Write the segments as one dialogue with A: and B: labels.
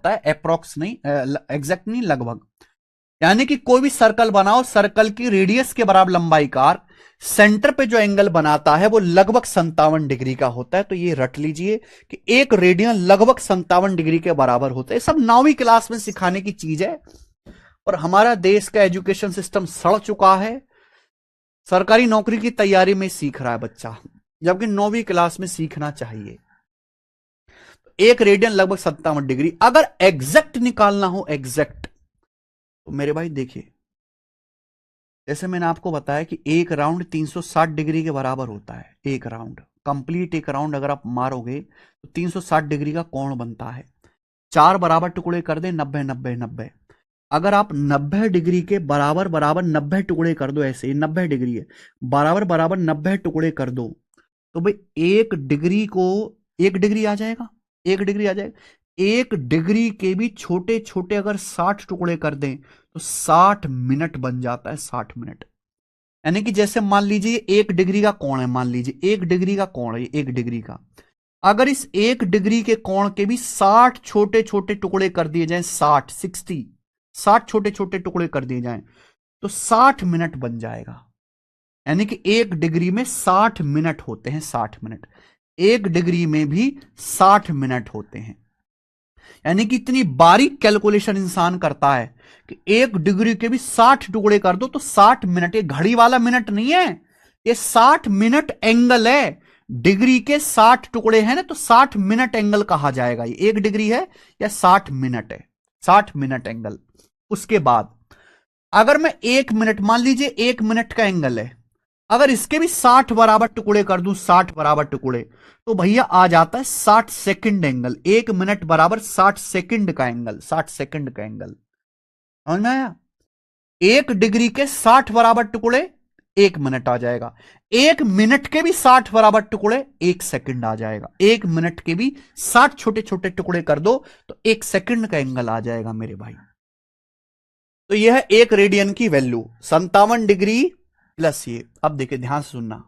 A: होता है, अप्रोक्स नहीं, एग्जैक्ट नहीं, लगभग। यानी कि कोई भी सर्कल बनाओ, सर्कल की रेडियस के बराबर लंबाई का आर्क सेंटर पे जो एंगल बनाता है वो लगभग 57 डिग्री का होता है। तो ये रट लीजिए कि एक रेडियन लगभग 57 डिग्री के बराबर होता है। सब 9वीं क्लास में सिखाने की चीज है, और हमारा देश का एजुकेशन सिस्टम सड़ चुका है। सरकारी नौकरी की तैयारी में सीख रहा है बच्चा, जबकि 9वीं क्लास में सीखना चाहिए। एक रेडियन लगभग 57 डिग्री। अगर एग्जैक्ट निकालना हो, एग्जैक्ट, तो मेरे भाई देखिए, जैसे मैंने आपको बताया कि एक राउंड 360 डिग्री के बराबर होता है। एक राउंड कंप्लीट, एक राउंड अगर आप मारोगे तो 360 डिग्री का कोण बनता है। चार बराबर टुकड़े कर दे, 90 90 90। अगर आप 90 डिग्री के बराबर बराबर 90 टुकड़े कर दो, ऐसे 90 डिग्री है, बराबर बराबर 90 टुकड़े कर दो, तो भाई एक डिग्री को, एक डिग्री आ जाएगा, एक डिग्री आ जाएगा। एक डिग्री के भी छोटे छोटे अगर 60 टुकड़े कर दें तो 60 मिनट बन जाता है, 60 मिनट। यानी कि जैसे मान लीजिए एक डिग्री का कोण है, मान लीजिए एक डिग्री का कोण है, एक डिग्री का, अगर इस एक डिग्री के कोण के भी 60 छोटे छोटे टुकड़े कर दिए जाएं, 60 छोटे छोटे टुकड़े कर दिए जाएं, तो 60 मिनट बन जाएगा। यानी कि एक डिग्री में 60 मिनट होते हैं, 60 मिनट। एक डिग्री में भी 60 मिनट होते हैं। यानी कि इतनी बारीक कैलकुलेशन इंसान करता है कि एक डिग्री के भी 60 टुकड़े कर दो तो 60 मिनट। ये घड़ी वाला मिनट नहीं है, ये 60 मिनट एंगल है। डिग्री के 60 टुकड़े हैं ना, तो 60 मिनट एंगल कहा जाएगा। ये एक डिग्री है या 60 मिनट है, 60 मिनट एंगल। उसके बाद अगर मैं एक मिनट, मान लीजिए एक मिनट का एंगल है, अगर इसके भी 60 बराबर टुकड़े कर दूं, 60 बराबर टुकड़े, तो भैया आ जाता है 60 सेकंड एंगल। एक मिनट बराबर 60 सेकंड का एंगल, 60 सेकंड का एंगल। समझ में आया? एक डिग्री के 60 बराबर टुकड़े, एक मिनट आ जाएगा। एक मिनट के भी 60 बराबर टुकड़े, एक सेकंड आ जाएगा। एक मिनट के भी 60 छोटे छोटे टुकड़े कर दो तो एक सेकंड का एंगल आ जाएगा मेरे भाई। तो यह है एक रेडियन की वैल्यू, 57 डिग्री प्लस ये। अब देखिए ध्यान से सुनना,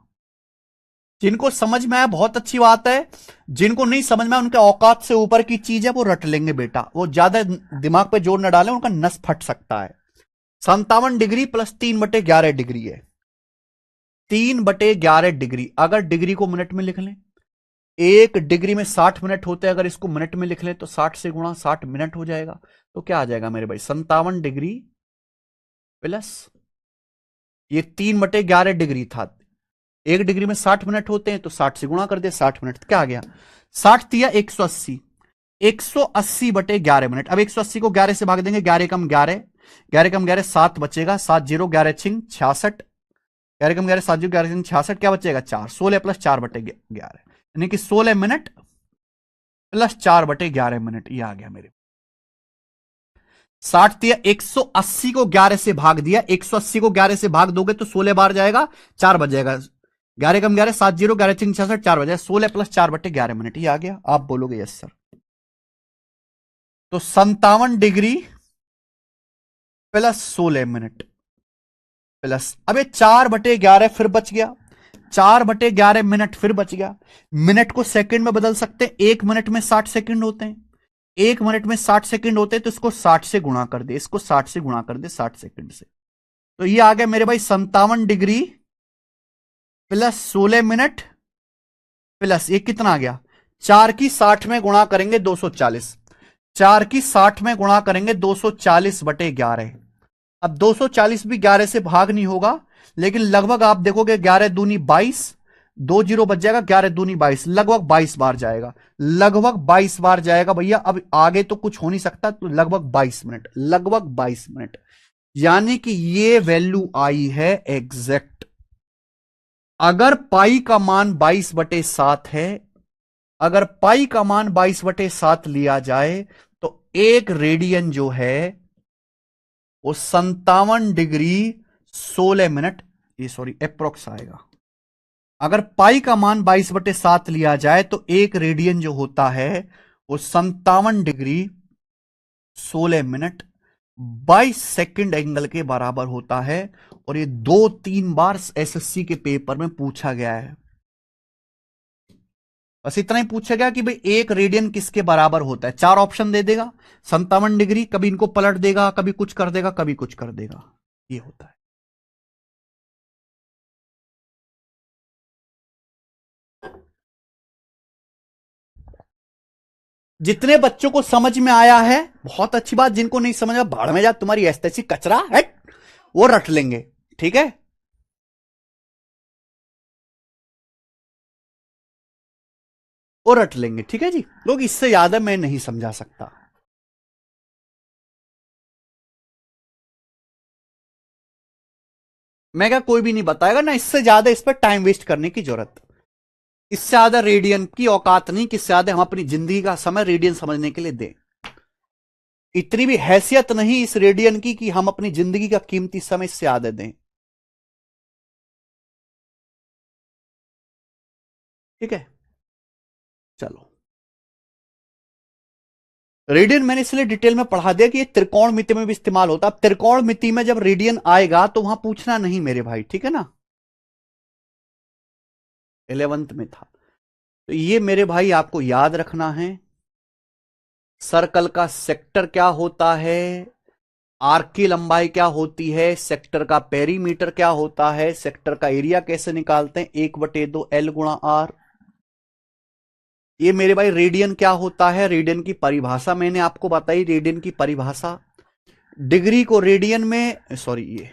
A: जिनको समझ में आया बहुत अच्छी बात है, जिनको नहीं समझ में आया उनके औकात से ऊपर की चीज है वो रट लेंगे बेटा, वो ज्यादा दिमाग पे जोर न डालें, उनका नस फट सकता है। 57 डिग्री प्लस 3/11 डिग्री है। 3/11 डिग्री, अगर डिग्री को मिनट में लिख लें, एक डिग्री में 60 मिनट होते हैं, अगर इसको मिनट में लिख लें तो 60 से गुणा 60 मिनट हो जाएगा। तो क्या आ जाएगा मेरे भाई, 57 डिग्री प्लस ये 3/11 डिग्री था। एक डिग्री में 60 मिनट होते हैं तो 60 से गुणा कर दिया, 60 मिनट, तो क्या आ गया, 60 दिया 180, 180/11 मिनट। अब 180 को 11 से भाग देंगे, 11 कम 11, 11 कम 11 7 बचेगा, 7 जीरो 11 छिंग 66, 11 कम 11 7 जीरो 11 छिंग 66, क्या बचेगा 4, 16 प्लस 4/11, यानी कि 16 मिनट प्लस 4/11 मिनट। ये आ गया मेरे, 60 दिया, 180 को 11 से भाग दिया, 180 को 11 से भाग दोगे तो 16 बार जाएगा, 4 बच जाएगा, 11 कम 11 7 जीरो 11 छिंग 66, 4 बजाएगा, 16 प्लस 4/11 मिनट। ये आ गया। आप बोलोगे यस सर। तो 57 डिग्री प्लस 16 मिनट प्लस, अब ये 4/11 फिर बच गया, 4/11 मिनट फिर बच गया। मिनट को सेकंड में बदल सकते हैं, एक मिनट में 60 सेकंड होते हैं, एक मिनट में 60 सेकंड होते हैं, तो इसको 60 से गुणा कर दे, इसको 60 से गुणा कर दे 60 सेकंड से। तो ये आ गया मेरे भाई 57 डिग्री प्लस 16 मिनट प्लस ये कितना आ गया, 4 की 60 में गुणा करेंगे 240, 4 की 60 में गुणा करेंगे 240/11। अब 240 भी 11 से भाग नहीं होगा, लेकिन लगभग आप देखोगे 11 दूनी 22, 2 जीरो बच जाएगा, 11 दूनी 22, लगभग 22 बार जाएगा, लगभग 22 बार जाएगा भैया। अब आगे तो कुछ हो नहीं सकता, तो लगभग 22 मिनट, लगभग 22 मिनट। यानी कि ये वैल्यू आई है एग्जैक्ट। अगर पाई का मान 22/7 है, अगर पाई का मान 22/7 लिया जाए, तो एक रेडियन जो है वो 57 डिग्री 16 मिनट, ये सॉरी अप्रोक्स आएगा। अगर पाई का मान 22/7 लिया जाए तो एक रेडियन जो होता है वो 57 डिग्री 16 मिनट 22 सेकंड एंगल के बराबर होता है। और ये 2-3 बार एसएससी के पेपर में पूछा गया है। बस इतना ही पूछा गया कि भाई एक रेडियन किसके बराबर होता है, 4 ऑप्शन दे देगा, 57 डिग्री, कभी इनको पलट देगा, कभी कुछ कर देगा, कभी कुछ कर देगा, ये होता है। जितने बच्चों को समझ में आया है बहुत अच्छी बात, जिनको नहीं समझ में, भाड़ में जा तुम्हारी एस्थेटिक कचरा है, वो रट लेंगे, ठीक है। वो रट लेंगे, ठीक है जी। लोग इससे ज्यादा मैं नहीं समझा सकता। मैं क्या कोई भी नहीं बताएगा ना, इससे ज्यादा इस पर टाइम वेस्ट करने की जरूरत, इससे ज्यादा रेडियन की औकात नहीं कि इससे ज्यादा हम अपनी जिंदगी का समय रेडियन समझने के लिए दें। इतनी भी हैसियत नहीं इस रेडियन की कि हम अपनी जिंदगी का कीमती समय इससे ज्यादा दें, ठीक है। चलो, रेडियन मैंने इसलिए डिटेल में पढ़ा दिया कि ये त्रिकोण मिति में भी इस्तेमाल होता है। अब त्रिकोण मिति में जब रेडियन आएगा तो वहां पूछना नहीं मेरे भाई, ठीक है ना, 11th में था। तो ये मेरे भाई आपको याद रखना है। सर्कल का सेक्टर क्या होता है, आर्क की लंबाई क्या होती है, सेक्टर का पेरीमीटर क्या होता है, सेक्टर का एरिया कैसे निकालते हैं, 1/2 L गुणा आर। ये मेरे भाई रेडियन क्या होता है, रेडियन की परिभाषा मैंने आपको बताई, रेडियन की परिभाषा, डिग्री को रेडियन में, सॉरी, ये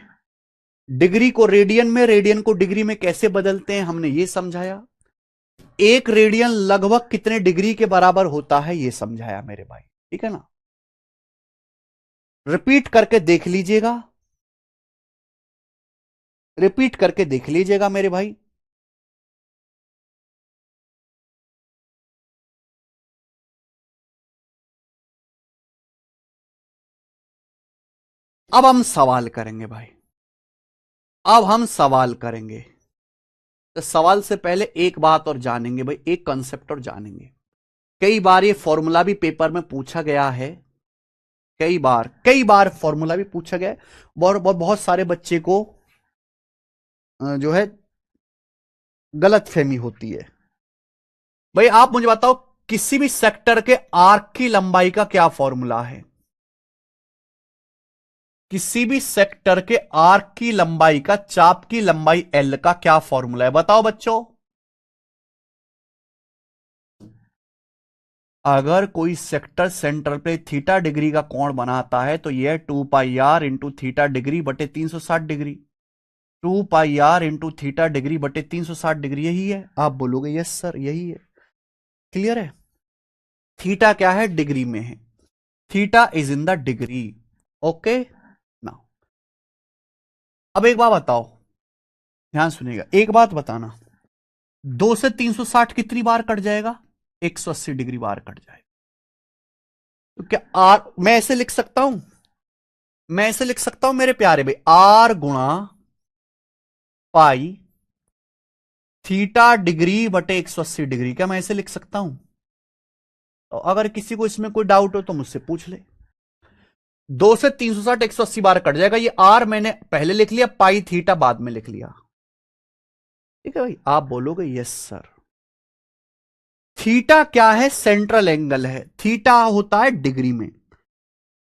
A: डिग्री को रेडियन में, रेडियन को डिग्री में कैसे बदलते हैं हमने ये समझाया, एक रेडियन लगभग कितने डिग्री के बराबर होता है ये समझाया मेरे भाई, ठीक है ना। रिपीट करके देख लीजिएगा, रिपीट करके देख लीजिएगा मेरे भाई। अब हम सवाल करेंगे भाई, अब हम सवाल करेंगे। तो सवाल से पहले एक बात और जानेंगे भाई, एक कंसेप्ट और जानेंगे। कई बार ये फॉर्मूला भी पेपर में पूछा गया है, कई बार फॉर्मूला भी पूछा गया है, बहुत सारे बच्चे को जो है गलत फहमी होती है। भाई आप मुझे बताओ, किसी भी सेक्टर के आर्क की लंबाई का क्या फॉर्मूला है, किसी भी सेक्टर के आर्क की लंबाई का, चाप की लंबाई एल का क्या फॉर्मूला है, बताओ बच्चों। अगर कोई सेक्टर सेंटर पे थीटा डिग्री का कोण बनाता है तो यह 2πr इंटू थीटा डिग्री बटे 360 degree, 2πr into theta degree बटे 360 डिग्री, यही है। आप बोलोगे यस सर यही है, क्लियर है। थीटा क्या है, डिग्री में है, theta is in the degree, okay ना। अब एक बात बताओ, ध्यान सुनिएगा, एक बात बताना, 2 से 360 कितनी बार कट जाएगा, 180 डिग्री बार कट जाएगा। तो क्या आर, मैं ऐसे लिख सकता हूं, मैं ऐसे लिख सकता हूं मेरे प्यारे भाई, आर गुणा पाई थीटा डिग्री बटे 180 डिग्री, क्या मैं ऐसे लिख सकता हूं। तो अगर किसी को इसमें कोई डाउट हो तो मुझसे पूछ ले। 2 से 360 180 बार कट जाएगा, ये आर मैंने पहले लिख लिया, पाई थीटा बाद में लिख लिया, ठीक है भाई। आप बोलोगे यस सर। थीटा क्या है, सेंट्रल एंगल है, थीटा होता है डिग्री में।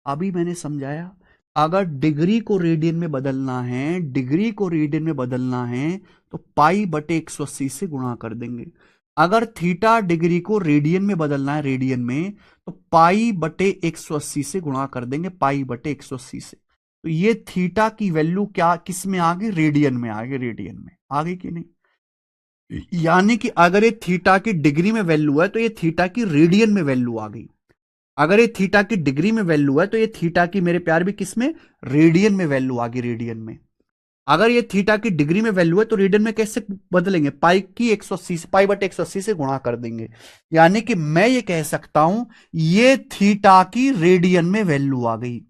A: अभी मैंने समझाया, अगर डिग्री को रेडियन में बदलना है, डिग्री को रेडियन में बदलना है तो पाई बटे 180 से गुणा कर देंगे। अगर थीटा डिग्री को रेडियन में बदलना है, रेडियन में, तो पाई बटे 180 से गुणा कर देंगे, पाई बटे 180 से। तो ये थीटा की वैल्यू क्या किस में आ गई, रेडियन में आ गई, रेडियन में आ गई कि नहीं। यानी कि अगर ये थीटा की डिग्री में वैल्यू है तो ये थीटा की रेडियन में वैल्यू आ गई। अगर ये थीटा की डिग्री में वैल्यू है तो ये थीटा की मेरे प्यार भी किस में, रेडियन में वैल्यू आ गई, रेडियन में। अगर ये थीटा की डिग्री में वैल्यू है तो रेडियन में कैसे बदलेंगे, पाई की 180 से, पाई बटे 180 से गुणा कर देंगे। यानी कि मैं ये कह सकता हूं ये थीटा की रेडियन में वैल्यू आ गई,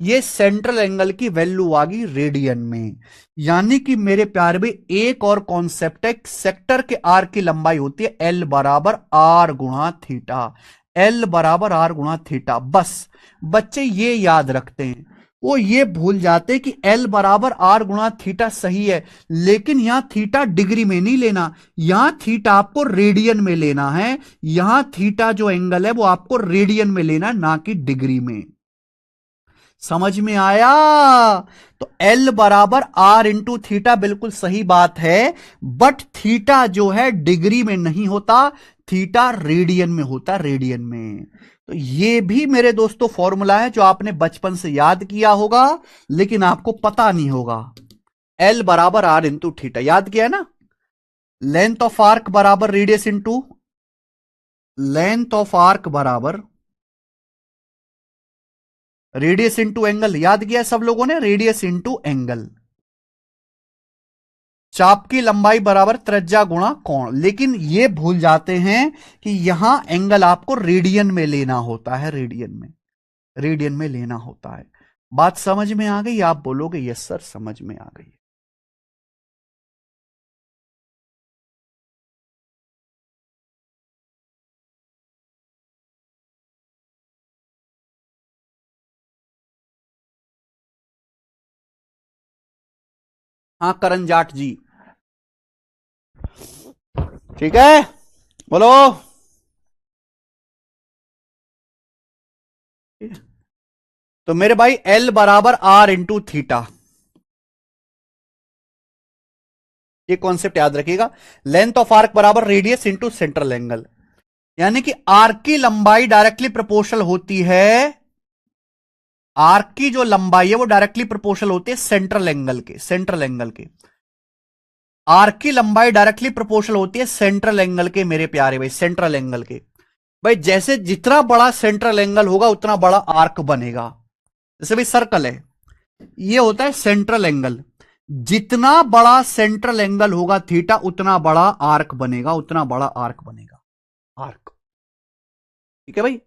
A: ये सेंट्रल एंगल की वैल्यू आ गई रेडियन में। यानी कि मेरे प्यार में एक और कॉन्सेप्ट है, सेक्टर के आर की लंबाई होती है एल बराबर आर गुणा थीटा, एल बराबर आर गुणा थीटा। बस बच्चे ये याद रखते हैं, वो ये भूल जाते कि L बराबर R गुणा थीटा सही है, लेकिन यहां थीटा डिग्री में नहीं लेना, यहां थीटा आपको रेडियन में लेना है। यहां थीटा जो एंगल है वो आपको रेडियन में लेना, ना कि डिग्री में। समझ में आया? तो L बराबर R इंटू थीटा बिल्कुल सही बात है, बट थीटा जो है डिग्री में नहीं होता, थीटा रेडियन में होता, रेडियन में। तो ये भी मेरे दोस्तों फॉर्मूला है जो आपने बचपन से याद किया होगा, लेकिन आपको पता नहीं होगा। L बराबर R इंटू थीटा याद किया ना? लेंथ ऑफ आर्क बराबर radius into length of arc बराबर रेडियस इंटू एंगल, याद किया सब लोगों ने? Radius into angle. चाप की लंबाई बराबर त्रिज्या गुणा कोण। लेकिन ये भूल जाते हैं कि यहां एंगल आपको रेडियन में लेना होता है, रेडियन में, रेडियन में लेना होता है। बात समझ में आ गई? आप बोलोगे यस सर समझ में आ गई। हाँ करण जाट जी, ठीक है, बोलो। तो मेरे भाई L बराबर R इंटू थीटा, ये कॉन्सेप्ट याद रखिएगा। लेंथ ऑफ आर्क बराबर रेडियस इंटू सेंट्रल एंगल, यानी कि आर्क की लंबाई डायरेक्टली प्रोपोर्शनल होती है, आर्क की जो लंबाई है वो डायरेक्टली प्रोपोर्शनल होती है सेंट्रल एंगल के, सेंट्रल एंगल के। आर्क की लंबाई डायरेक्टली प्रोपोर्शनल होती है सेंट्रल एंगल के मेरे प्यारे भाई, सेंट्रल एंगल के। भाई जैसे जितना बड़ा सेंट्रल एंगल होगा उतना बड़ा आर्क बनेगा। जैसे भाई सर्कल है, ये होता है सेंट्रल एंगल, जितना बड़ा सेंट्रल एंगल होगा थीटा उतना बड़ा आर्क बनेगा, उतना बड़ा आर्क बनेगा, आर्क। ठीक है भाई,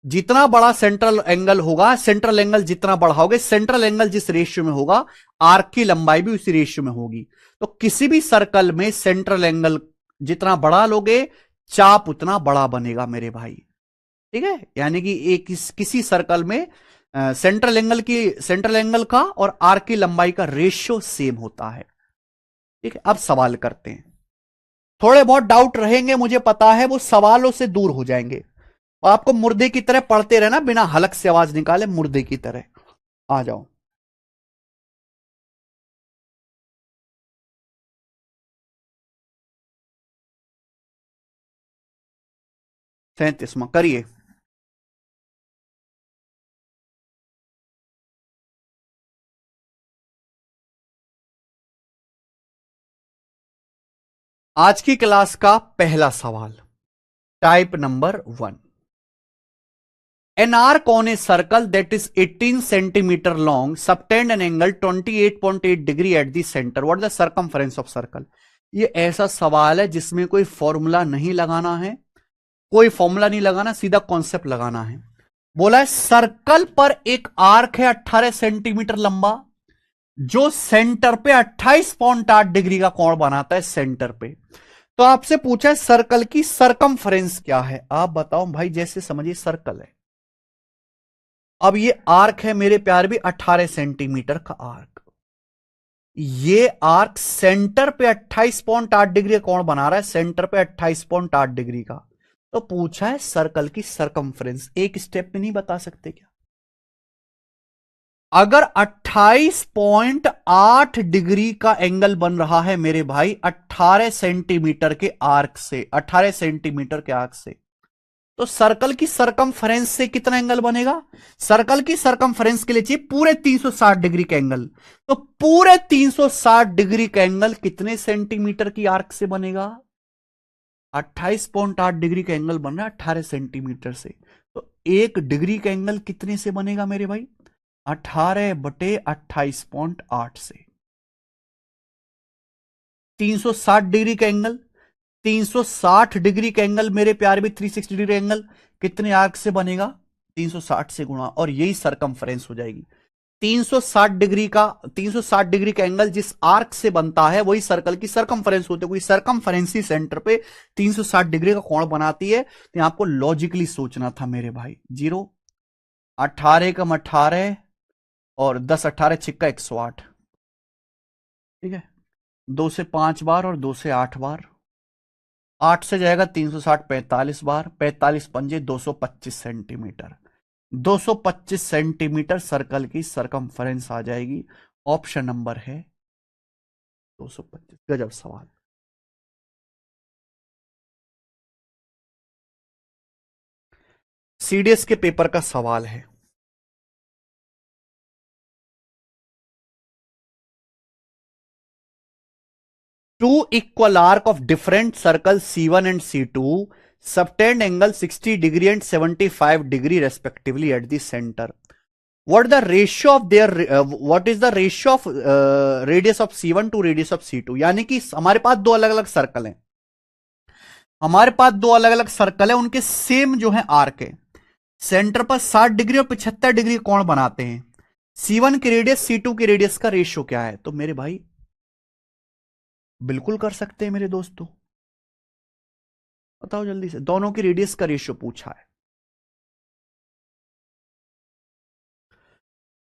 A: जितना बड़ा सेंट्रल एंगल होगा, सेंट्रल एंगल जितना बड़ा होगा, सेंट्रल एंगल जिस रेशियो में होगा आर्क की लंबाई भी उसी रेशियो में होगी। तो किसी भी सर्कल में सेंट्रल एंगल जितना बड़ा लोगे चाप उतना बड़ा बनेगा मेरे भाई। ठीक है, यानी कि एक किसी सर्कल में सेंट्रल एंगल का और आर्क की लंबाई का रेशियो सेम होता है। ठीक है, अब सवाल करते हैं। थोड़े बहुत डाउट रहेंगे मुझे पता है, वो सवालों से दूर हो जाएंगे। और आपको मुर्दे की तरह पढ़ते रहना, बिना हलक से आवाज निकाले, मुर्दे की तरह। आ जाओ। 37वां करिए। आज की क्लास का पहला सवाल, type number 1। An arc on a circle that is 18 centimeter long subtend an angle 28.8 degree at the center. What is the circumference of circle? ये ऐसा सवाल है जिसमें कोई फॉर्मूला नहीं लगाना है, कोई फॉर्मूला नहीं लगाना, सीधा कॉन्सेप्ट लगाना है। बोला है सर्कल पर एक आर्क है 18 सेंटीमीटर लंबा, जो सेंटर पे 28.8 डिग्री का कोण बनाता है, सेंटर पे। तो आपसे पूछा है सर्कल की सरकमफ्रेंस क्या है। आप बताओ भाई, जैसे समझिए सर्कल है, अब ये आर्क है मेरे प्यार भी 18 सेंटीमीटर का आर्क, ये आर्क सेंटर पे 28.8 डिग्री का कोण बना रहा है, सेंटर पे 28.8 डिग्री का। तो पूछा है सर्कल की सरकमफ्रेंस, एक स्टेप में नहीं बता सकते क्या? अगर 28.8 डिग्री का एंगल बन रहा है मेरे भाई 18 सेंटीमीटर के आर्क से, 18 सेंटीमीटर के आर्क से, तो सर्कल की सरकमफ्रेंस से कितना एंगल बनेगा? सर्कल की सरकमफ्रेंस के लिए चाहिए पूरे 360 डिग्री का एंगल। तो पूरे 360 डिग्री का एंगल कितने सेंटीमीटर की आर्क से बनेगा? 28.8 डिग्री का एंगल बन रहा है 18 सेंटीमीटर से, तो 1 डिग्री का एंगल कितने से बनेगा मेरे भाई? 18/28.8 से। 360 डिग्री का एंगल, 360 डिग्री का एंगल मेरे प्यारे भी 360 डिग्री एंगल कितने आर्क से बनेगा? 360 से गुणा, और यही सरकमफ्रेंस हो जाएगी। 360 डिग्री का एंगल जिस आर्क से बनता है वही सर्कल की सरकमफ्रेंस होती है, क्योंकि सरकमफ्रेंस ही सेंटर पे 360 डिग्री का कोण बनाती है। तो आपको लॉजिकली सोचना था मेरे भाई। 0 18 कम 18 और 10 18 6 108। ठीक है, 2 से 5 बार और 2 से 8 बार। 8 से जाएगा 360 45 बार, 45 पंजे 225 सेंटीमीटर। 225 सेंटीमीटर सर्कल की सरकमफेरेंस आ जाएगी। ऑप्शन नंबर है 225। गजब सवाल। सीडीएस के पेपर का सवाल है। Two equal arc of different circle C1 and C2 subtend angle 60 degree and 75 degree respectively at the centre. What the ratio of their what is the ratio of radius of C1 to radius of C2? यानी कि हमारे पास दो अलग अलग circle हैं, हमारे पास दो अलग अलग सर्कल है, उनके सेम जो है आर्क है, सेंटर पर 60 डिग्री और 75 डिग्री कोण बनाते हैं। C1 की रेडियस C2 की रेडियस का रेशियो क्या है? तो मेरे भाई बिल्कुल कर सकते हैं मेरे दोस्तों, बताओ जल्दी से। दोनों की रेडियस का रेशियो पूछा है।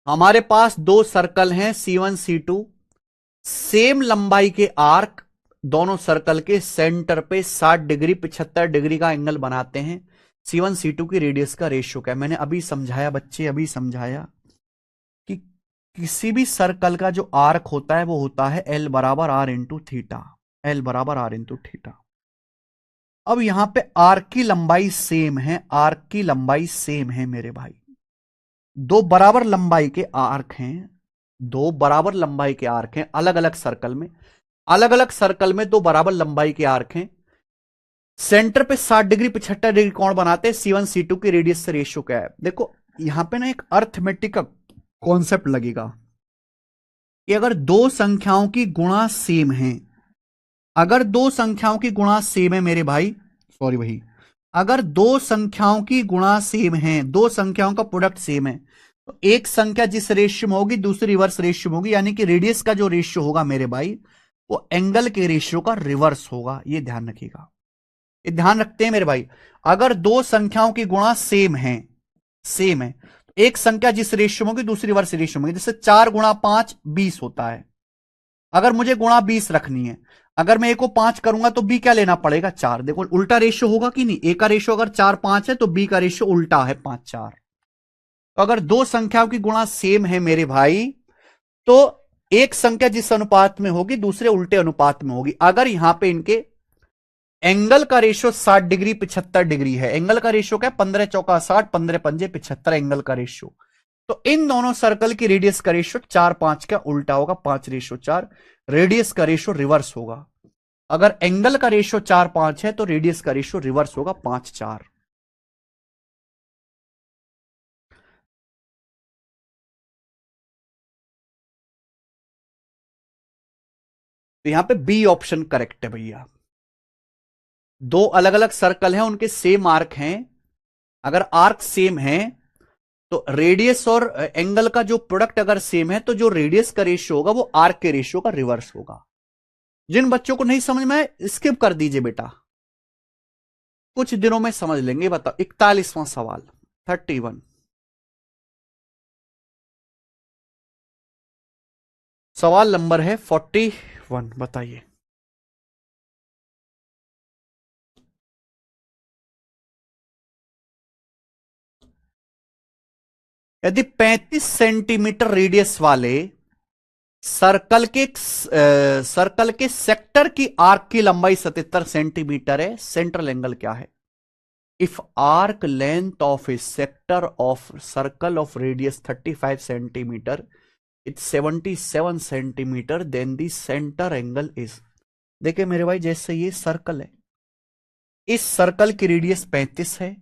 A: हमारे पास दो सर्कल हैं C1 C2, सेम लंबाई के आर्क, दोनों सर्कल के सेंटर पे 60 डिग्री 75 डिग्री का एंगल बनाते हैं। C1 C2 की रेडियस का रेशियो क्या है? मैंने अभी समझाया बच्चे, अभी समझाया कि किसी भी सर्कल का जो आर्क होता है वो होता है L बराबर R इंटू थीटा। L बराबर R इंटू थीटा। अब यहां पे आर्क की लंबाई सेम है, आर्क की लंबाई सेम है मेरे भाई। दो बराबर लंबाई के आर्क हैं, दो बराबर लंबाई के आर्क हैं अलग अलग सर्कल में, अलग अलग सर्कल में दो बराबर लंबाई के आर्क हैं, सेंटर पे 60 डिग्री 75 डिग्री कोण बनाते हैं। C1 C2 की रेडियस से रेशियो क्या है? देखो यहां पे ना एक अर्थमेटिक का कॉन्सेप्ट लगेगा कि अगर दो संख्याओं की गुणा सेम है, अगर दो संख्याओं की गुणा सेम है मेरे भाई, सॉरी भाई, अगर दो संख्याओं की गुणा सेम है, दो संख्याओं का प्रोडक्ट सेम है, तो एक संख्या जिस रेशियो में होगी दूसरी रिवर्स रेशियो में होगी, यानी कि रेडियस का जो रेशियो होगा मेरे भाई वो एंगल के रेशियो का रिवर्स होगा। ये ध्यान रखिएगा, ये ध्यान रखते हैं मेरे भाई। अगर दो संख्याओं की गुणा सेम है, सेम है, तो एक संख्या जिस रेशियो में होगी दूसरी रिवर्स रेशियो में होगी। जैसे 4 गुणा 5 20 होता है, अगर मुझे गुणा 20 रखनी है, अगर मैं ए को 5 करूंगा तो बी क्या लेना पड़ेगा? 4। देखो उल्टा रेशियो होगा कि नहीं? ए का रेशियो अगर 4 5 है तो बी का रेशियो उल्टा है 5 4। तो अगर दो संख्याओं की गुणा सेम है मेरे भाई, तो एक संख्या जिस अनुपात में होगी दूसरे उल्टे अनुपात में होगी। अगर यहां पे इनके एंगल का रेशियो 60 डिग्री 75 डिग्री है, एंगल का रेशियो क्या है? 15 चौका 60, 15 पंजे 75 एंगल का रेशियो। तो इन दोनों सर्कल की रेडियस का रेशियो 4 5 का उल्टा होगा, 5 रेशियो 4। रेडियस का रेशियो रिवर्स होगा। अगर एंगल का रेशियो 4 5 है तो रेडियस का रेशियो रिवर्स होगा 5 4। तो यहां पे बी ऑप्शन करेक्ट है भैया। दो अलग अलग सर्कल हैं, उनके सेम आर्क हैं, अगर आर्क सेम है तो रेडियस और एंगल का जो प्रोडक्ट अगर सेम है तो जो रेडियस का रेशियो होगा वो आर्क के रेशियो का रिवर्स होगा। जिन बच्चों को नहीं समझ में आए स्किप कर दीजिए बेटा, कुछ दिनों में समझ लेंगे। बताओ 41वां सवाल, 31। सवाल नंबर है 41, बताइए। यदि 35 सेंटीमीटर रेडियस वाले सर्कल के सेक्टर की आर्क की लंबाई 77 सेंटीमीटर है, सेंट्रल एंगल क्या है? If arc length of a sector of circle of radius 35 centimetre, it's 77 centimetre, then the centre angle is. देखिए मेरे भाई, जैसे ये सर्कल है, इस सर्कल की रेडियस 35 है,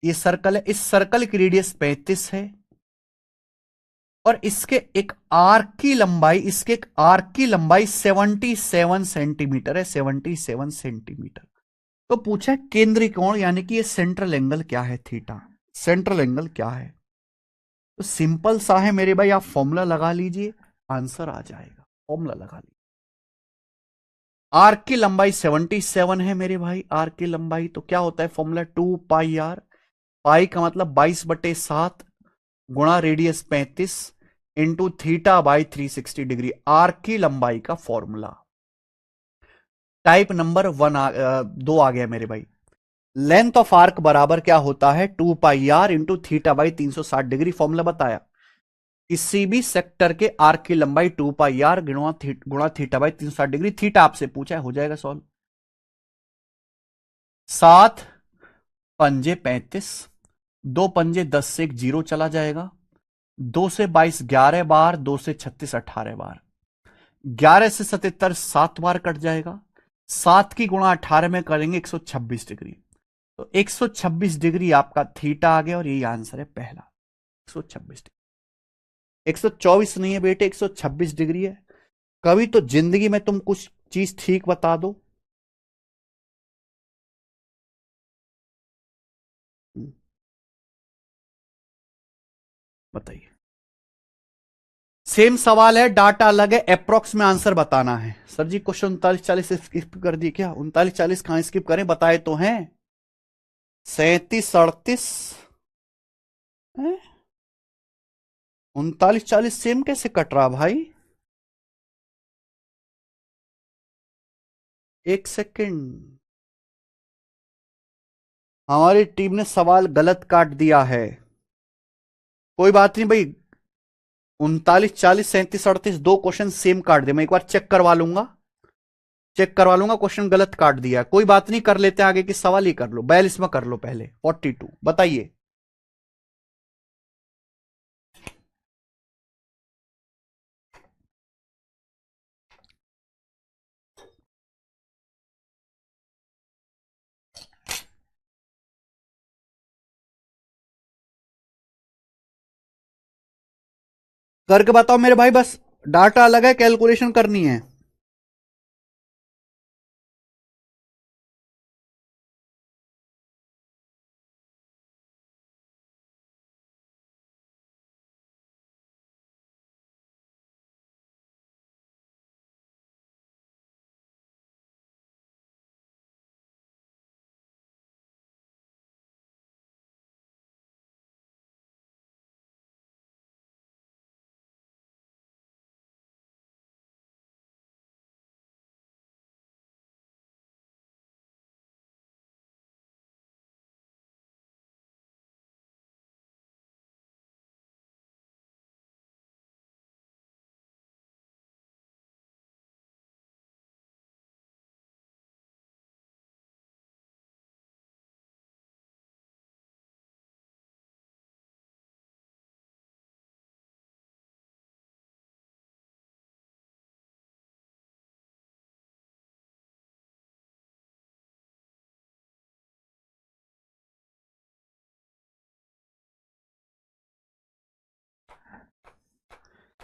A: ये सर्कल है, इस सर्कल की रेडियस 35 है, और इसके एक आर्क की लंबाई, इसके एक आर्क की लंबाई 77 सेंटीमीटर है, 77 सेंटीमीटर। तो पूछा है केंद्रीय कोण यानी कि ये सेंट्रल एंगल क्या है? थीटा। सेंट्रल एंगल क्या है? तो सिंपल सा है मेरे भाई, आप फॉर्मूला लगा लीजिए, आंसर आ जाएगा। फॉर्मूला लगा लीजिए। आर्क की लंबाई 77 है मेरे भाई, आर्क की लंबाई, तो क्या होता है फॉर्मूला? 2 pi are. पाई का मतलब 22/7, गुणा radius 35 into theta by 360 degree, arc की लंबाई का फॉर्मूला। टाइप नंबर 2 आ गया मेरे भाई। लेंथ ऑफ आर्क बराबर क्या होता है, 2 pi r into theta by 360 degree. Formula बताया, किसी भी सेक्टर के आर्क की लंबाई 2 पाई आर गुणा थीटा बाई 360 डिग्री। थीटा आपसे पूछा है, हो जाएगा सॉल्व। 7 पंजे 35, 2 पंजे 10 से एक जीरो चला जाएगा, 2 से 22 11 बार, 2 से 36 18 बार, 11 से 77 7 बार कट जाएगा, 7 की गुणा 18 में करेंगे 126 डिग्री। तो 126 डिग्री आपका थीटा आ गया और यही आंसर है पहला, 126 डिग्री। 124 नहीं है बेटे, 126 डिग्री है। कभी तो जिंदगी में तुम कुछ चीज ठीक बता दो। बताइए। सेम सवाल है, डाटा अलग है, अप्रोक्स में आंसर बताना है। सर जी क्वेश्चन 39 40 स्किप कर दी क्या? 39 40 कहां स्किप करें, बताए तो हैं। 37 38 39 40 सेम कैसे कट रहा भाई? एक सेकंड, हमारी टीम ने सवाल गलत काट दिया है। कोई बात नहीं भाई, 39 40 37 38 दो क्वेश्चन सेम काट दे, मैं एक बार चेक करवा लूंगा क्वेश्चन गलत काट दिया। कोई बात नहीं, कर लेते हैं आगे की सवाल ही कर लो। 42 में कर लो पहले, 42 बताइए। करके बताओ मेरे भाई, बस डाटा अलग है, कैलकुलेशन करनी है।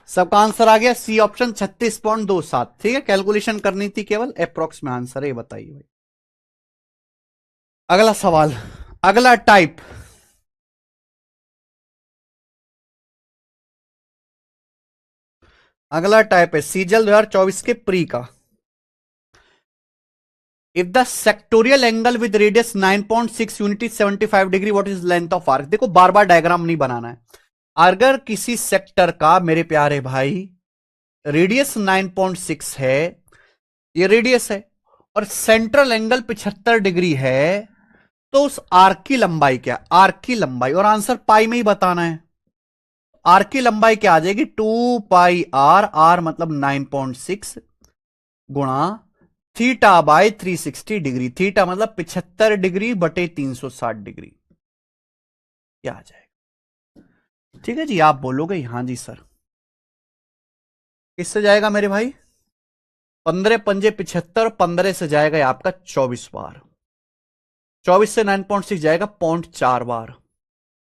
A: सबका आंसर आ गया, सी ऑप्शन 36.27। ठीक है, कैलकुलेशन करनी थी केवल, अप्रोक्स में आंसर है, ये बताइए भाई। अगला सवाल, अगला टाइप। अगला टाइप है सीजल 2024 के प्री का। If the sectoral angle with radius 9.6 unit 75 degree, what is length of arc. देखो बार बार डायग्राम नहीं बनाना है। अगर किसी सेक्टर का मेरे प्यारे भाई रेडियस 9.6 है, ये रेडियस है, और सेंट्रल एंगल 75 डिग्री है, तो उस आर्क की लंबाई क्या, आर्क की लंबाई, और आंसर पाई में ही बताना है। आर्क की लंबाई क्या आ जाएगी, 2 पाई आर, आर मतलब 9.6 गुणा थीटा बाय 360 डिग्री, थीटा मतलब 75 डिग्री बटे 360 डिग्री, क्या आ जाएगा? ठीक है जी, आप बोलोगे हाँ जी सर। किससे जाएगा मेरे भाई? 15 पंजे 75, 15 से जाएगा आपका 24 बार, 24 से 9.6 जाएगा 0.4 बार,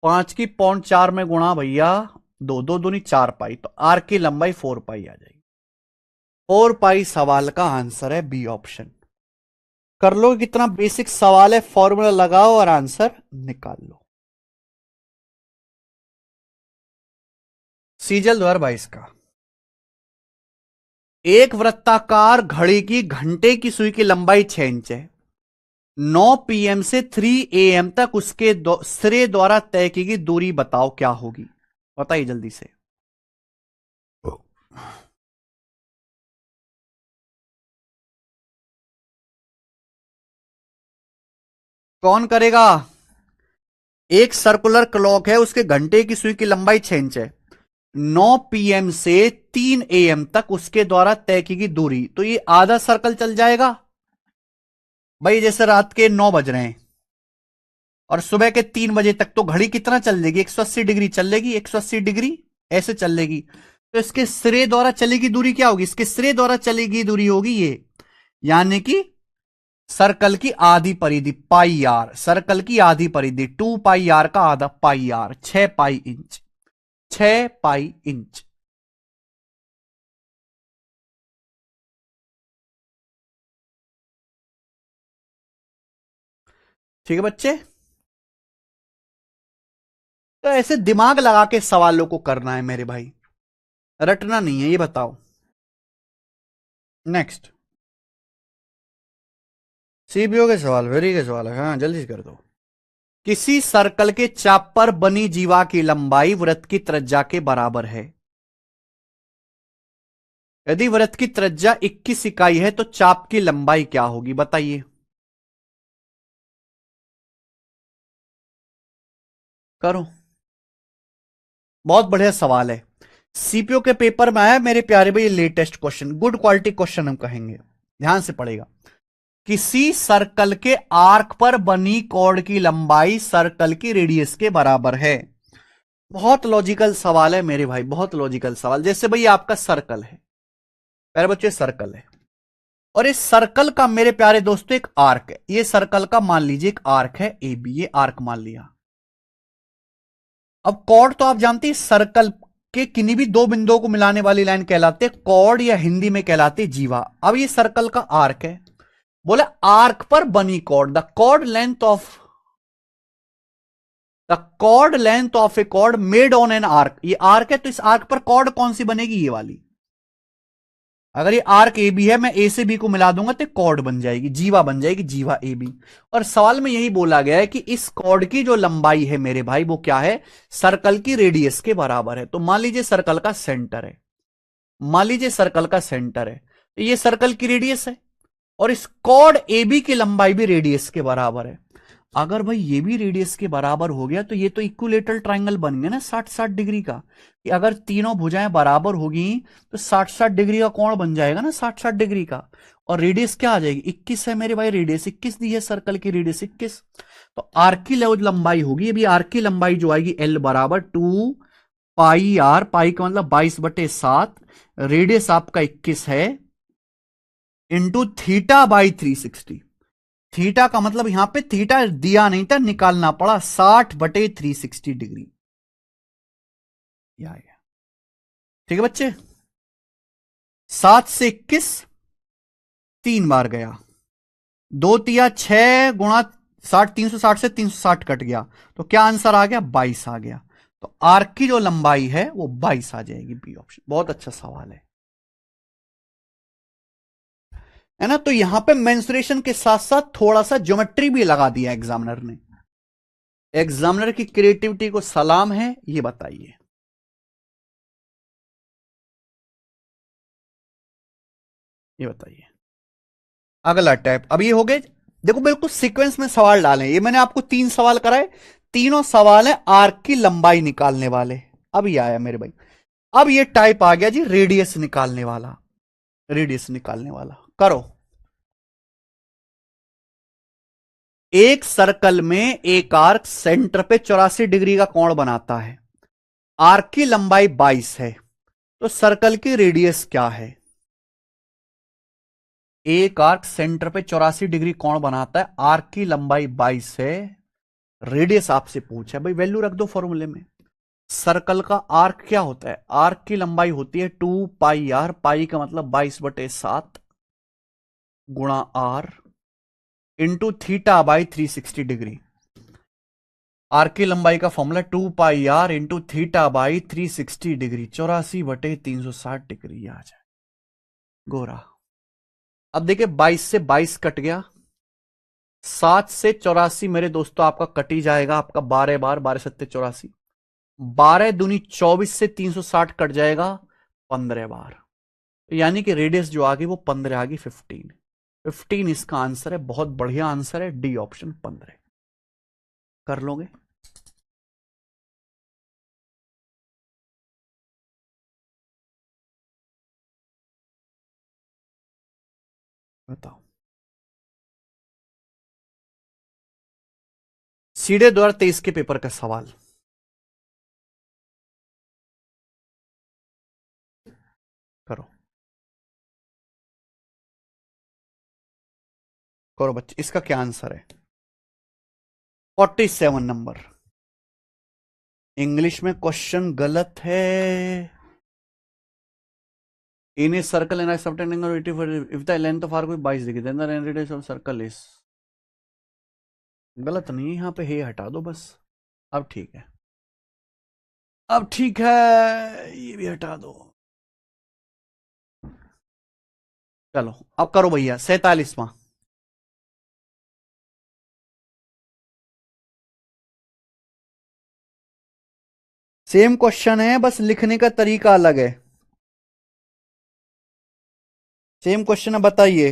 A: 5 की 0.4 में गुणा भैया, दो दो दूनी 4 पाई, तो आर की लंबाई 4 पाई आ जाएगी। 4 पाई सवाल का आंसर है बी ऑप्शन। कर लो, कितना बेसिक सवाल है, फॉर्मूला लगाओ और आंसर निकाल लो। सीजल 2022 का। एक वृत्ताकार घड़ी की घंटे की सुई की लंबाई 6 इंच है। 9 पीएम से 3 AM तक उसके सिरे द्वारा तय की गई दूरी बताओ क्या होगी। बताइए जल्दी से। कौन करेगा? एक सर्कुलर क्लॉक है, उसके घंटे की सुई की लंबाई 6 इंच है। 9 पीएम से 3 एएम तक उसके द्वारा तय की गई दूरी, तो ये आधा सर्कल चल जाएगा भाई। जैसे रात के 9 बज रहे हैं और सुबह के 3 बजे तक, तो घड़ी कितना चल देगी? 180 डिग्री चलेगी, 180 डिग्री ऐसे चलेगी। तो इसके सिरे द्वारा चलेगी दूरी क्या होगी? इसके सिरे द्वारा चलेगी दूरी होगी ये, यानी कि सर्कल की आधी परिधि पाई आर, सर्कल की आधी परिधि 2 पाई आर का आधा pi r, 6 pi inch, 6 pi inch. ठीक है बच्चे? तो ऐसे दिमाग लगा के सवालों को करना है मेरे भाई, रटना नहीं है। ये बताओ नेक्स्ट, सीपीओ के सवाल, वेरी के सवाल है, हाँ जल्दी से कर दो। किसी सर्कल के चाप पर बनी जीवा की लंबाई वृत्त की त्रिज्या के बराबर है। यदि वृत्त की त्रिज्या 21 इकाई है तो चाप की लंबाई क्या होगी? बताइए। करो, बहुत बढ़िया सवाल है, सीपीओ के पेपर में आया मेरे प्यारे भाई। Latest question, good quality question हम कहेंगे, ध्यान से पड़ेगा। किसी सर्कल के आर्क पर बनी कॉर्ड की लंबाई सर्कल की रेडियस के बराबर है। बहुत लॉजिकल सवाल है मेरे भाई, बहुत लॉजिकल सवाल। जैसे भाई आपका सर्कल है, प्यारे बच्चे सर्कल है, और इस सर्कल का मेरे प्यारे दोस्तों एक आर्क है। ये सर्कल का मान लीजिए एक आर्क है ए बी, ये आर्क मान लिया। अब कॉर्ड तो आप जानते हैं, सर्कल के किन्हीं भी दो बिंदुओं को मिलाने वाली लाइन कहलाते हैं कॉर्ड, या हिंदी में कहलाती है जीवा। अब ये सर्कल का आर्क है, बोले आर्क पर बनी chord, the length of a chord made on an arc. ये आर्क है, तो इस आर्क पर कॉर्ड कौन सी बनेगी? ये वाली। अगर ये आर्क ए बी है, मैं ए से बी को मिला दूंगा तो कॉर्ड बन जाएगी, जीवा बन जाएगी, जीवा ए बी। और सवाल में यही बोला गया है कि इस कॉर्ड की जो लंबाई है मेरे भाई, वो क्या है? सर्कल की रेडियस के बराबर है। तो मान लीजिए सर्कल का सेंटर है, मान लीजिए सर्कल का सेंटर है, तो ये सर्कल की रेडियस है, और इस कॉर्ड ए बी की लंबाई भी रेडियस के बराबर है। अगर भाई ये भी रेडियस के बराबर हो गया, तो ये तो इक्विलेटरल ट्राइंगल बन गया ना 60-60 डिग्री का। कि अगर तीनों भुजाएं बराबर होगी तो 60-60 डिग्री का कोण बन जाएगा ना, 60-60 डिग्री का। और रेडियस क्या आ जाएगी? 21 है मेरे भाई, रेडियस 21 दी है सर्कल की, रेडियस 21। तो आर्क की लंबाई होगी, अभी आर्क की लंबाई जो आएगी एल बराबर 2 पाई आर, पाई का मतलब 22/7, रेडियस आपका 21 है, इंटू थीटा बाई 360। थीटा का मतलब यहां पे थीटा दिया नहीं था, निकालना पड़ा, 60/360 डिग्री। ठीक है बच्चे? 7 से 21 3 बार गया, 2 तिया 6 गुणा 60, 360 से 360 कट गया, तो क्या आंसर आ गया? 22 आ गया। तो आर्क की जो लंबाई है वो 22 आ जाएगी, बी ऑप्शन। बहुत अच्छा सवाल है ना? तो यहां पे मेंसुरेशन के साथ साथ थोड़ा सा ज्योमेट्री भी लगा दिया एग्जामिनर ने। एग्जामिनर की क्रिएटिविटी को सलाम है। ये बताइए, ये बताइए अगला टैप। अब ये हो गए, देखो बिल्कुल सीक्वेंस में सवाल डालें। ये मैंने आपको 3 सवाल कराए, तीनों सवाल है आर्क की लंबाई निकालने वाले। अब ये आया मेरे भाई, अब ये टाइप आ गया जी रेडियस निकालने वाला, रेडियस निकालने वाला। करो। एक सर्कल में एक आर्क सेंटर पे 84 डिग्री का कोण बनाता है, आर्क की लंबाई 22 है, तो सर्कल की रेडियस क्या है? एक आर्क सेंटर पे 84 डिग्री कोण बनाता है, आर्क की लंबाई 22 है, रेडियस आपसे पूछा है भाई, वैल्यू रख दो फॉर्मूले में। सर्कल का आर्क क्या होता है? आर्क की लंबाई होती है 2 पाई आर, पाई का मतलब 22/7 गुणा are, into theta by 360 degree. R की लंबाई का formula 2 pi r into theta by 360 degree, 84/360 degree आ जाए गोरा। अब देखिए 22 से 22 कट गया, 7 से 84 मेरे दोस्तों आपका कट ही जाएगा, आपका 12 बार 12 सत्ते 84, 12 दूनी 24 से 360 कट जाएगा 15 बार, यानी कि रेडियस जो आ गई वो 15 आ गई, 15 इसका आंसर है। बहुत बढ़िया आंसर है, डी ऑप्शन 15 कर लोगे। बताओ। सीडे 2023 के पेपर का सवाल करो, करो बच्चे, इसका क्या आंसर है? 47 नंबर। इंग्लिश में क्वेश्चन गलत है। In a circle and subtending और if the length of arc 22 degree then the radius of circle is, गलत नहीं है, यहां पे हे हटा दो बस। अब ठीक है, अब ठीक है, ये भी हटा दो। चलो अब करो भैया 47वां। सेम क्वेश्चन है, बस लिखने का तरीका अलग है। सेम क्वेश्चन है, बताइए।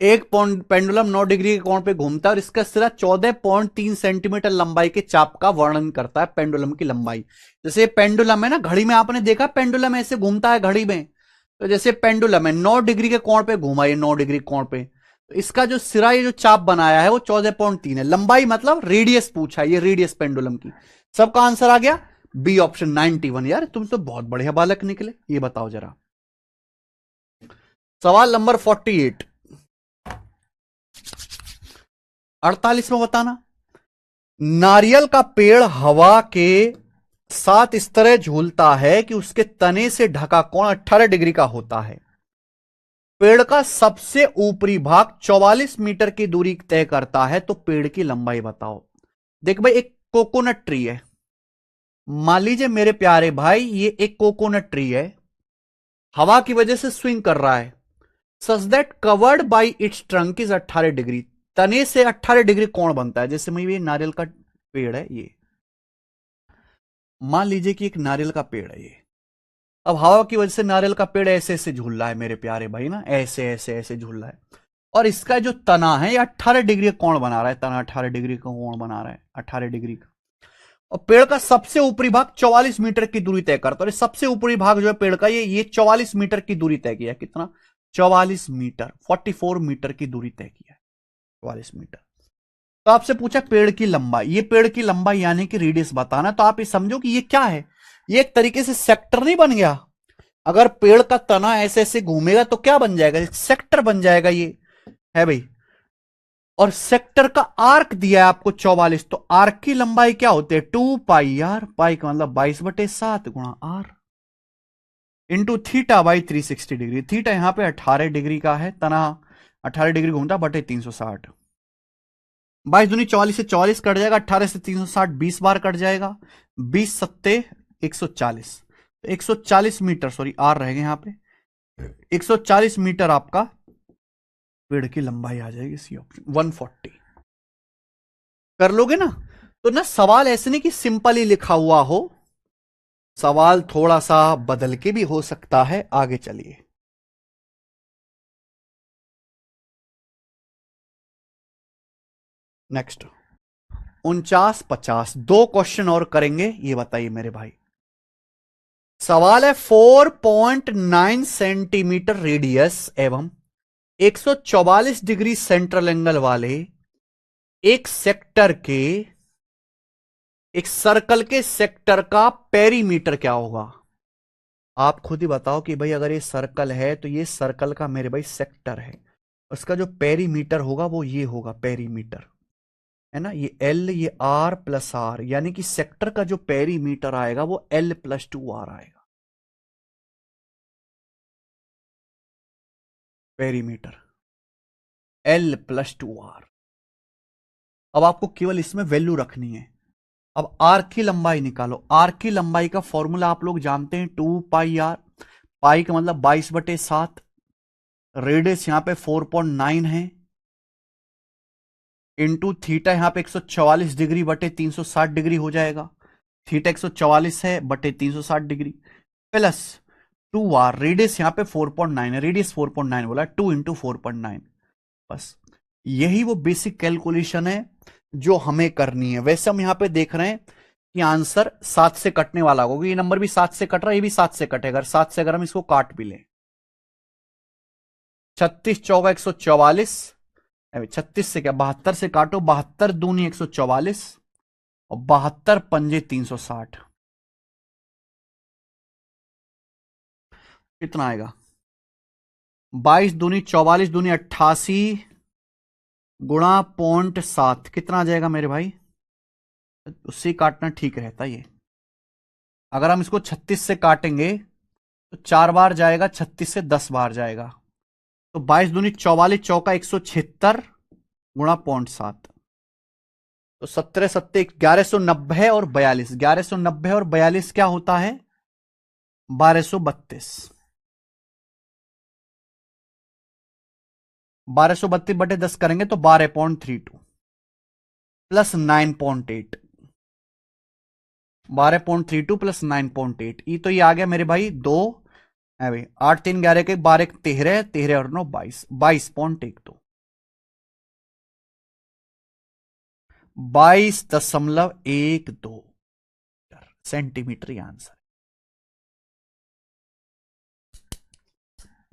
A: एक पेंडुलम 9 डिग्री के कोण पे घूमता है और इसका सिरा 14.3 सेंटीमीटर लंबाई के चाप का वर्णन करता है। पेंडुलम की लंबाई, जैसे पेंडुलम है ना, घड़ी में आपने देखा पेंडुलम ऐसे घूमता है घड़ी में, तो जैसे पेंडुलम है 9 डिग्री के कोण पे घूमा, ये 9 डिग्री कोण पे, तो इसका जो सिरा, ये जो चाप बनाया है वो 14.3 है। लंबाई मतलब रेडियस पूछा है, ये रेडियस पेंडुलम की। सबका आंसर आ गया बी ऑप्शन 91। यार तुम तो बहुत बढ़िया बालक निकले। ये बताओ जरा, सवाल नंबर 48, 48 में बताना। नारियल का पेड़ हवा के साथ इस तरह झूलता है कि उसके तने से ढका कोण 18 डिग्री का होता है। पेड़ का सबसे ऊपरी भाग 44 मीटर की दूरी तय करता है, तो पेड़ की लंबाई बताओ। देख भाई, एक कोकोनट ट्री है, मान लीजिए मेरे प्यारे भाई, ये एक कोकोनट ट्री है, हवा की वजह से स्विंग कर रहा है, such that covered by its trunk is 18 degree, तने से 18 डिग्री कोण बनता है। जैसे मैं, ये नारियल का पेड़ है, ये मान लीजिए कि एक नारियल का पेड़ है ये, अब हवा की वजह से नारियल का पेड़ ऐसे ऐसे झूल रहा है मेरे प्यारे भाई ना, ऐसे ऐसे ऐसे झूल रहा है, और इसका जो तना है ये 18 डिग्री का कोण बना रहा है, तना 18 डिग्री का कोण बना रहा है, 18 डिग्री का। और पेड़ का सबसे ऊपरी भाग 44 मीटर की दूरी तय करता है, और सबसे ऊपरी भाग जो है पेड़ का, ये 44 मीटर की दूरी तय किया है। कितना? 44 मीटर, 44 मीटर की दूरी तय किया है, 44 मीटर। तो आपसे पूछा पेड़ की लंबाई, ये पेड़ की लंबाई यानी कि रेडियस बताना, तो आप ये समझो कि ये क्या है, ये एक तरीके से सेक्टर नहीं बन गया। अगर पेड़ का तना ऐसे ऐसे घूमेगा तो क्या बन जाएगा, सेक्टर बन जाएगा ये, है भाई। और सेक्टर का आर्क दिया है आपको 44, तो आर्क की लंबाई क्या होती है 2 पाई यार, पाई का मतलब 22/7 गुणा are into theta by 360 degree. Theta यहां पे 18 डिग्री का है, तना 18 डिग्री घूमता बटे 360। 22×44 से 44 कट जाएगा, 18 से 360 20 बार कट जाएगा, 20 सत्ते 140, 140 मीटर, सॉरी आर रहेगा यहां पे, 140 मीटर आपका पेड़ की लंबाई आ जाएगी, सी ऑप्शन 140। कर लोगे ना। तो ना सवाल ऐसे नहीं कि सिंपल ही लिखा हुआ हो, सवाल थोड़ा सा बदल के भी हो सकता है। आगे चलिए, नेक्स्ट 49-50, 2 क्वेश्चन और करेंगे। ये बताइए मेरे भाई, सवाल है 4.9 सेंटीमीटर रेडियस एवं 144 डिग्री सेंट्रल एंगल वाले एक सेक्टर के, एक सर्कल के सेक्टर का पेरीमीटर क्या होगा। आप खुद ही बताओ कि भाई अगर ये सर्कल है तो ये सर्कल का मेरे भाई सेक्टर है, उसका जो पेरीमीटर होगा वो ये होगा, पेरीमीटर है ना, ये एल ये आर प्लस आर, यानी कि सेक्टर का जो पेरीमीटर आएगा वो L+2R आएगा। Perimeter L+2R। अब आपको केवल इसमें वैल्यू रखनी है। अब आर की लंबाई निकालो, आर की लंबाई का फॉर्मूला आप लोग जानते हैं 2 पाई आर, पाई का मतलब 22/7, रेडियस यहां पे 4.9 है, इंटू थीटा यहां पे 144 डिग्री बटे 360 डिग्री हो जाएगा, थीटा 144 है बटे 360 डिग्री, प्लस 2R, रेडियस यहां पे 4.9 है, रेडियस 4.9 बोला, 2 इंटू 4.9। बस यही वो बेसिक कैलकुलेशन है जो हमें करनी है। वैसे हम यहां पे देख रहे हैं कि आंसर 7 से कटने वाला होगा, ये नंबर भी 7 से कट रहा है, ये भी 7 से कटेगा, 7 से अगर हम इसको काट भी लें, 36 चौका 144, 36 से क्या 72 से काटो, 72 दूनी 144 और 72 पंजे 360, कितना आएगा 22 दूनी 44 दूनी 88 गुणा 0.7, कितना आ जाएगा मेरे भाई, उससे काटना ठीक रहता ये। अगर हम इसको 36 से काटेंगे तो 4 बार जाएगा, 36 से 10 बार जाएगा, तो 22 दूनी 44 चौका 176 गुणा 0.7, तो 17 सत्ते 1190 और 42, 1190 और 42 क्या होता है 1232, 1232/10 करेंगे तो 12.32 प्लस 9.8, 12.32 प्लस 9.8, ये तो ये आ गया मेरे भाई 2 है भाई, 8 3 11 के 12 13, 13 और 9 22, 22.12, 22.12 सेंटीमीटर आंसर,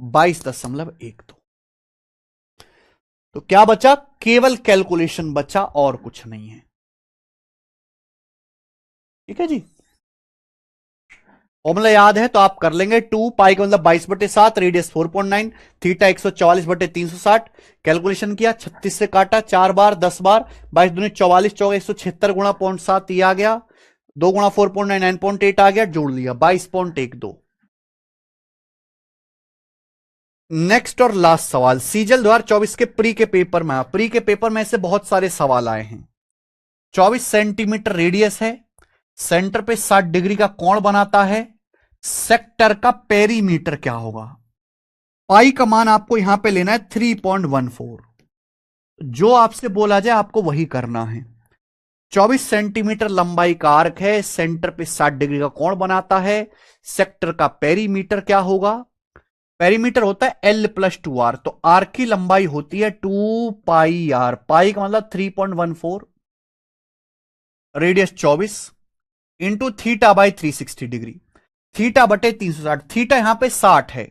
A: 22.12। तो क्या बचा, केवल कैलकुलेशन बचा और कुछ नहीं है। ठीक है जी, फॉर्मूला याद है तो आप कर लेंगे, 2 पाई का मतलब 22/7, रेडियस 4.9, थीटा 144/360, कैलकुलेशन किया 36 से काटा 4 बार 10 बार, 22 दूनी 44 चौका 176 गुणा 0.7 ये आ गया, 2 गुणा 4.9 9.8 आ गया, जोड़ लिया 22.12। नेक्स्ट और लास्ट सवाल, सीजल 2024 के प्री के पेपर में, प्री के पेपर में से बहुत सारे सवाल आए हैं। 24 सेंटीमीटर रेडियस है, सेंटर पे 60 डिग्री का कोण बनाता है, सेक्टर का पेरीमीटर क्या होगा। पाई का मान आपको यहां पे लेना है 3.14, जो आपसे बोला जाए आपको वही करना है। 24 सेंटीमीटर लंबाई का आर्क है, सेंटर पे 60 डिग्री का कोण बनाता है, सेक्टर का पेरीमीटर क्या होगा, पेरीमीटर होता है L+2R, तो आर की लंबाई होती है 2 पाई आर, पाई का मतलब 3.14, radius 24 into theta by 360 degree, theta बटे 360, थीटा यहां पे 60 है,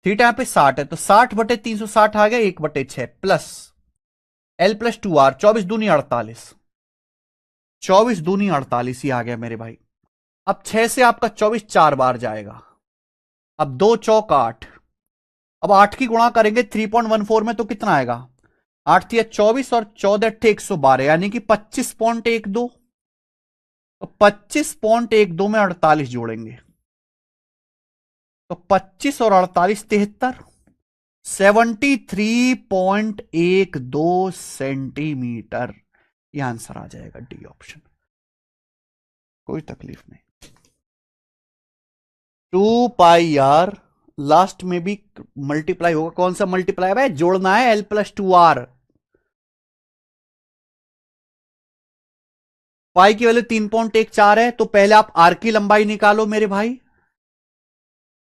A: थीटा यहां पे 60 है, तो 60/360 आ गया 1/6 प्लस L+2R, 24×2=48, 24×2=48 ही आ गया मेरे भाई। अब 6 से आपका 24 4 बार जाएगा। अब 2 चौक 8, अब 8 की गुणा करेंगे 3.14 में तो कितना आएगा, 8 थी 24 और 14 थे 112, यानी कि 25.12। तो 25.12 में 48 जोड़ेंगे तो 25 और 48 73, 73.12 सेंटीमीटर। ये आंसर आ जाएगा डी ऑप्शन, कोई तकलीफ नहीं। 2πr लास्ट में भी मल्टीप्लाई होगा, कौन सा मल्टीप्लाई है, जोड़ना है L+2R। पाई की वैल्यू 3.14 है, तो पहले आप आर की लंबाई निकालो मेरे भाई।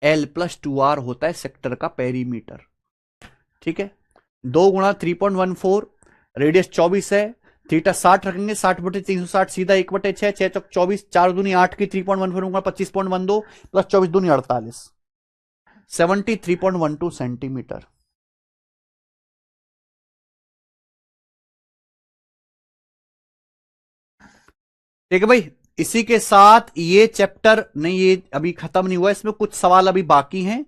A: L+2R होता है सेक्टर का पेरीमीटर, ठीक है। 2 × 3.14, रेडियस 24 है, थीटा 60 रखेंगे, 60/360 सीधा 1/6, 6 चौक 24, 4 दूनी 8 की 3.14 25.12 प्लस 24 दूनी 48, 73.12 सेंटीमीटर। ठीक है भाई, इसी के साथ ये चैप्टर नहीं, ये अभी खत्म नहीं हुआ, इसमें कुछ सवाल अभी बाकी हैं,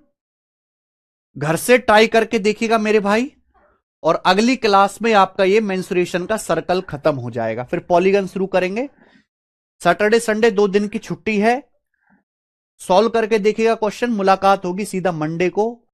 A: घर से ट्राई करके देखिएगा मेरे भाई। और अगली क्लास में आपका ये मेंसुरेशन का सर्कल खत्म हो जाएगा, फिर पॉलीगन शुरू करेंगे। सैटरडे संडे 2 दिन की छुट्टी है, सॉल्व करके देखिएगा क्वेश्चन, मुलाकात होगी सीधा मंडे को